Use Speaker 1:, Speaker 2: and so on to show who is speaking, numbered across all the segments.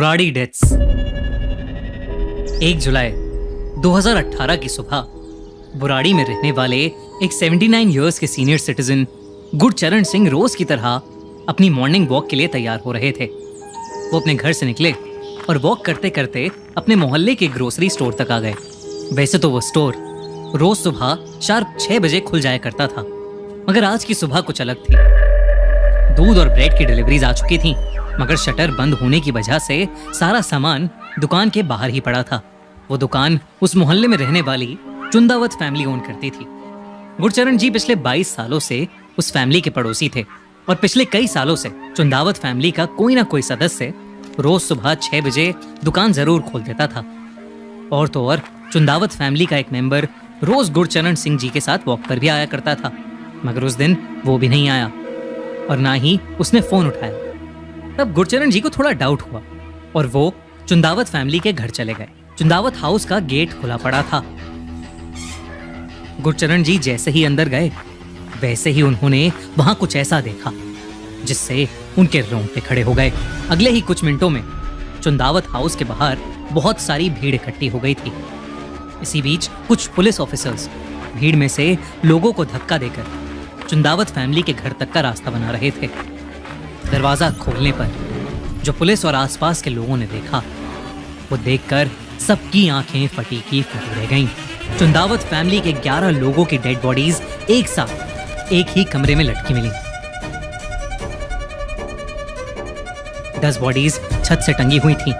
Speaker 1: Burari deaths. 1 जुलाई 2018 की सुबह बुराड़ी में रहने वाले एक 79 इयर्स के सीनियर सिटीजन गुरचरण सिंह रोज की तरह अपनी मॉर्निंग वॉक के लिए तैयार हो रहे थे। वो अपने घर से निकले और वॉक करते करते अपने मोहल्ले के ग्रोसरी स्टोर तक आ गए। वैसे तो वो स्टोर रोज सुबह शार्प 6 बजे खुल जाया करता था, मगर आज की सुबह कुछ अलग थी। दूध और ब्रेड की डिलीवरीज आ चुकी थी, मगर शटर बंद होने की वजह से सारा सामान दुकान के बाहर ही पड़ा था। वो दुकान उस मोहल्ले में रहने वाली चुंदावत फैमिली ओन करती थी। गुरचरण जी पिछले 22 सालों से उस फैमिली के पड़ोसी थे और पिछले कई सालों से चुंदावत फैमिली का कोई ना कोई सदस्य रोज सुबह 6 बजे दुकान जरूर खोल देता था। और तो और चुंदावत फैमिली का एक मेंबर रोज गुरचरण सिंह जी के साथ वॉक पर भी आया करता था, मगर उस दिन वो भी नहीं आया और ना ही उसने फोन उठाया। तब गुरचरण जी को थोड़ा डाउट हुआ और वो चुंदावत फैमिली के घर चले गए। चुंदावत हाउस का गेट खुला पड़ा था। गुरचरण जी जैसे ही अंदर गए वैसे ही उन्होंने वहां कुछ ऐसा देखा जिससे उनके रोंगटे खड़े हो गए। अगले ही कुछ मिनटों में चुंदावत हाउस के बाहर बहुत सारी भीड़ इकट्ठी हो गई थी। इसी बीच कुछ पुलिस ऑफिसर्स भीड़ में से लोगों को धक्का देकर चुंदावत फैमिली के घर तक का रास्ता बना रहे थे। दरवाजा खोलने पर जो पुलिस और आसपास के लोगों ने देखा, वो देखकर सबकी आंखें फटी की फटी रह गईं। चुंदावत फैमिली के 11 लोगों की डेड बॉडीज एक साथ एक ही कमरे में लटकी मिली। 10 बॉडीज छत से टंगी हुई थीं।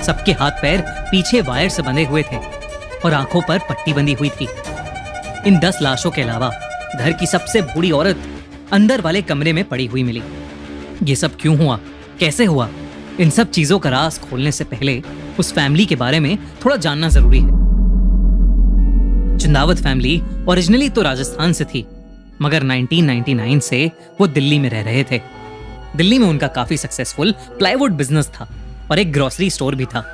Speaker 1: सबके हाथ पैर पीछे वायर से बंधे हुए थे और आंखों पर पट्टी बंधी हुई थी। इन 10 लाशों के अलावा घर की सबसे बूढ़ी औरत अंदर वाले कमरे में पड़ी हुई मिली। ये सब क्यों हुआ, कैसे हुआ, इन सब चीजों का राज खोलने से पहले उस फैमिली के बारे में थोड़ा जानना जरूरी है। चुंदावत फैमिली ओरिजिनली तो राजस्थान से थी, मगर 1999 से वो दिल्ली में रह रहे थे। दिल्ली में उनका काफी सक्सेसफुल प्लाईवुड बिजनेस था और एक ग्रोसरी स्टोर भी था।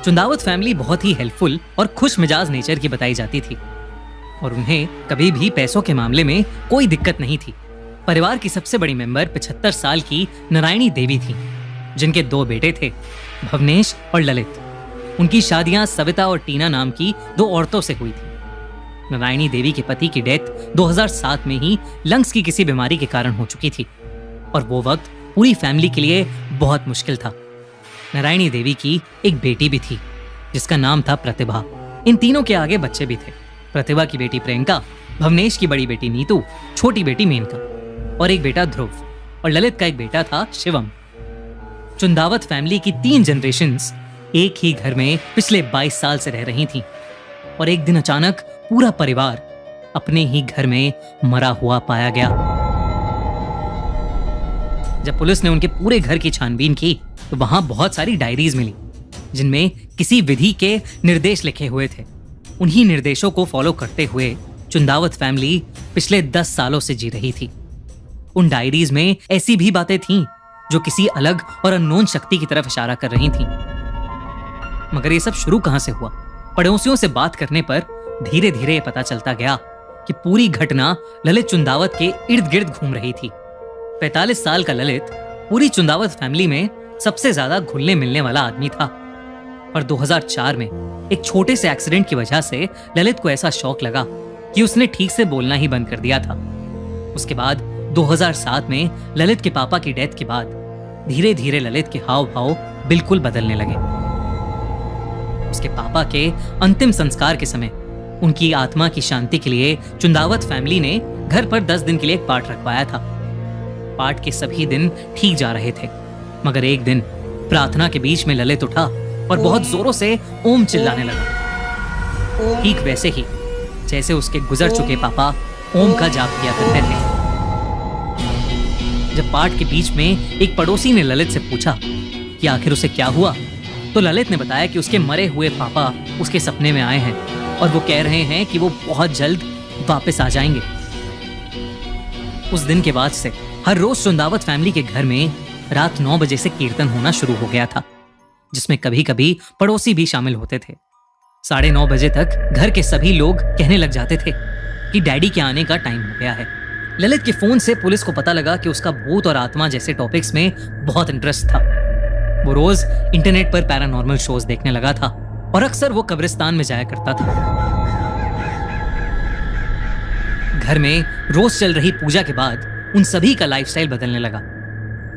Speaker 1: चुंदावत फैमिली बहुत ही हेल्पफुल और खुश मिजाज नेचर की बताई जाती थी और उन्हें कभी भी पैसों के मामले में कोई दिक्कत नहीं थी। परिवार की सबसे बड़ी मेंबर 75 साल की नारायणी देवी थी, जिनके 2 बेटे थे, भवनेश और ललित। उनकी शादियां सविता और टीना नाम की 2 औरतों से हुई थी। नारायणी देवी के पति की डेथ 2007 में ही लंग्स की किसी बीमारी के कारण हो चुकी थी और वो वक्त पूरी फैमिली के लिए बहुत मुश्किल था। नारायणी देवी की एक बेटी भी थी जिसका नाम था प्रतिभा। इन तीनों के आगे बच्चे भी थे। प्रतिभा की बेटी प्रियंका, भवनेश की बड़ी बेटी नीतू, छोटी बेटी मेनका और एक बेटा ध्रुव, और ललित का एक बेटा था शिवम। चुंदावत फैमिली की 3 जनरेशंस एक ही घर में पिछले 22 साल से रह रही थीं और एक दिन अचानक पूरा परिवार अपने ही घर में मरा हुआ पाया गया। जब पुलिस ने उनके पूरे घर की छानबीन की तो वहां बहुत सारी डायरीज मिली जिनमें किसी विधि के निर्देश लिखे हुए थे। उन्हीं निर्देशों को फॉलो करते हुए चुंदावत फैमिली पिछले 10 सालों से जी रही थी। उन डायरीज में ऐसी भी बातें थीं जो किसी अलग और अननोन शक्ति की तरफ इशारा कर रही थीं। मगर ये सब शुरू कहां से हुआ? पड़ोसियों से बात करने पर धीरे धीरे ये पता चलता गया कि पूरी घटना ललित चुंदावत के इर्द गिर्द घूम रही थी। 45 साल का ललित पूरी चुंदावत फैमिली में सबसे ज्यादा घुलने मिलने वाला आदमी था और 2004 में एक छोटे से एक्सीडेंट की वजह से ललित को ऐसा शौक लगा कि उसने ठीक से बोलना ही बंद कर दिया था। उसके बाद 2007 में ललित के पापा की डेथ के बाद धीरे धीरे ललित के हाव भाव बिल्कुल बदलने लगे। उसके पापा के अंतिम संस्कार के समय उनकी आत्मा की शांति के लिए चुंदावत फैमिली ने घर पर 10 दिन के लिए एक पाठ रखवाया था। पाठ के सभी दिन ठीक जा रहे थे, मगर एक दिन प्रार्थना के बीच में ललित उठा और बहुत जोरों से ओम चिल्लाने लगा, ठीक वैसे ही जैसे उसके गुजर चुके पापा ओम का जाप किया करते थे। जब पाठ के बीच में एक पड़ोसी ने ललित से पूछा कि आखिर उसे क्या हुआ, तो ललित ने बताया कि उसके मरे हुए पापा उसके सपने में आए हैं और वो कह रहे हैं कि वो बहुत जल्द वापस आ जाएंगे। उस दिन के बाद से हर रोज चुंदावत फैमिली के घर में रात 9 बजे से कीर्तन होना शुरू हो गया था, जिसमें कभी कभी पड़ोसी भी शामिल होते थे। 9:30 बजे तक घर के सभी लोग कहने लग जाते थे कि डैडी के आने का टाइम हो गया है। ललित के फोन से पुलिस को पता लगा कि उसका भूत और आत्मा जैसे टॉपिक्स में बहुत इंटरेस्ट था। वो रोज इंटरनेट पर पैरानॉर्मल शोज देखने लगा था और अक्सर वो कब्रिस्तान में जाया करता था। घर में रोज चल रही पूजा के बाद उन सभी का लाइफस्टाइल बदलने लगा।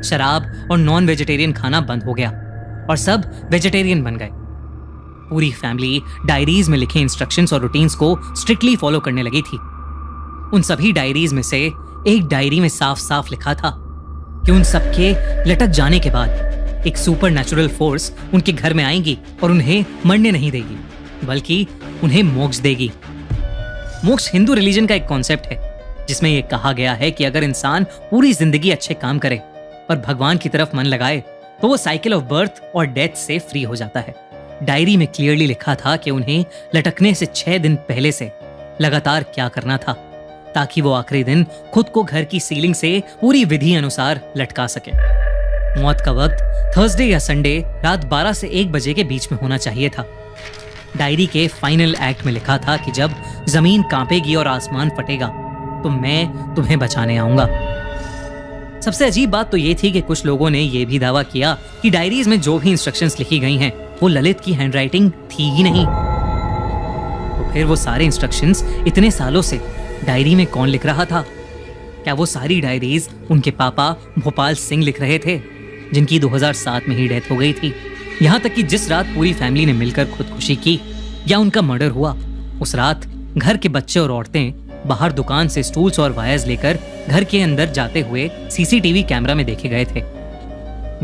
Speaker 1: शराब और नॉन वेजिटेरियन खाना बंद हो गया और सब वेजिटेरियन बन गए। पूरी फैमिली डायरीज में लिखे इंस्ट्रक्शंस और रूटीन्स को स्ट्रिक्टली फॉलो करने लगी थी। उन सभी डायरीज में से एक डायरी में साफ साफ लिखा था कि उन सबके लटक जाने के बाद एक सुपर नेचुरल फोर्स उनके घर में आएगी और उन्हें मरने नहीं देगी, बल्कि उन्हें मोक्ष देगी। मोक्ष हिंदू रिलीजन का एक कॉन्सेप्ट है जिसमें यह कहा गया है कि अगर इंसान पूरी जिंदगी अच्छे काम करे और भगवान की तरफ मन लगाए तो वो साइकिल ऑफ बर्थ और डेथ से फ्री हो जाता है। डायरी में क्लियरली लिखा था कि उन्हें लटकने से 6 दिन पहले से लगातार क्या करना था ताकि वो आखिरी दिन खुद को घर की सीलिंग से पूरी विधि अनुसार लटका सके। मौत का वक्त थर्सडे या संडे रात 12 से 1 बजे के बीच में होना चाहिए था। डायरी के फाइनल एक्ट में लिखा था कि जब जमीन कांपेगी और आसमान फटेगा तो मैं तुम्हें बचाने आऊंगा। सबसे अजीब बात तो ये थी कि कुछ लोगों ने यह भी दावा किया कि डायरीज में जो भी इंस्ट्रक्शंस लिखी गई हैं वो ललित की हैंडराइटिंग थी ही नहीं। तो फिर वो सारे इंस्ट्रक्शंस इतने सालों से डायरी में कौन लिख रहा था? क्या वो सारी डायरीज उनके पापा भोपाल सिंह लिख रहे थे, जिनकी 2007 में ही डेथ हो गई थी? यहाँ तक कि जिस रात पूरी फैमिली ने मिलकर खुदकुशी की या उनका मर्डर हुआ, उस रात घर के बच्चे और औरतें बाहर दुकान से स्टूल्स और वायर्स लेकर घर के अंदर जाते हुए सीसीटीवी कैमरा में देखे गए थे।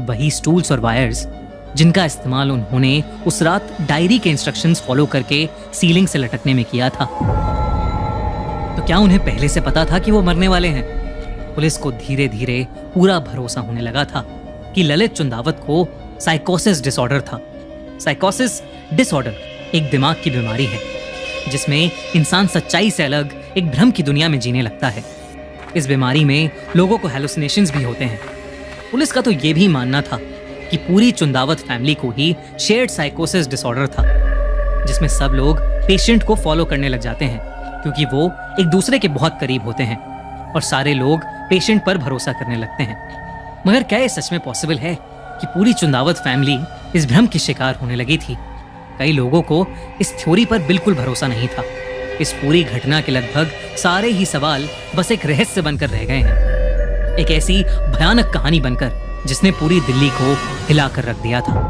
Speaker 1: वही स्टूल्स और वायर्स जिनका इस्तेमाल उन्होंने उस रात डायरी के इंस्ट्रक्शंस फॉलो करके सीलिंग से लटकने में किया था। तो क्या उन्हें पहले से पता था कि वो मरने वाले हैं? पुलिस को धीरे धीरे पूरा भरोसा होने लगा था कि ललित चुंदावत को साइकोसिस डिसऑर्डर था। साइकोसिस डिसऑर्डर एक दिमाग की बीमारी है जिसमें इंसान सच्चाई से अलग एक भ्रम की दुनिया में जीने लगता है। इस बीमारी में लोगों को हैलुसिनेशंस भी होते हैं। पुलिस का तो ये भी मानना था कि पूरी चुंदावत फैमिली को ही शेयर्ड साइकोसिस डिसऑर्डर था, जिसमें सब लोग पेशेंट को फॉलो करने लग जाते हैं क्योंकि वो एक दूसरे के बहुत करीब होते हैं और सारे लोग पेशेंट पर भरोसा करने लगते हैं। मगर क्या ये सच में पॉसिबल है कि पूरी चुंदावत फैमिली इस भ्रम की शिकार होने लगी थी? कई लोगों को इस थ्योरी पर बिल्कुल भरोसा नहीं था। इस पूरी घटना के लगभग सारे ही सवाल बस एक रहस्य बनकर रह गए हैं, एक ऐसी भयानक कहानी बनकर जिसने पूरी दिल्ली को हिला कर रख दिया था।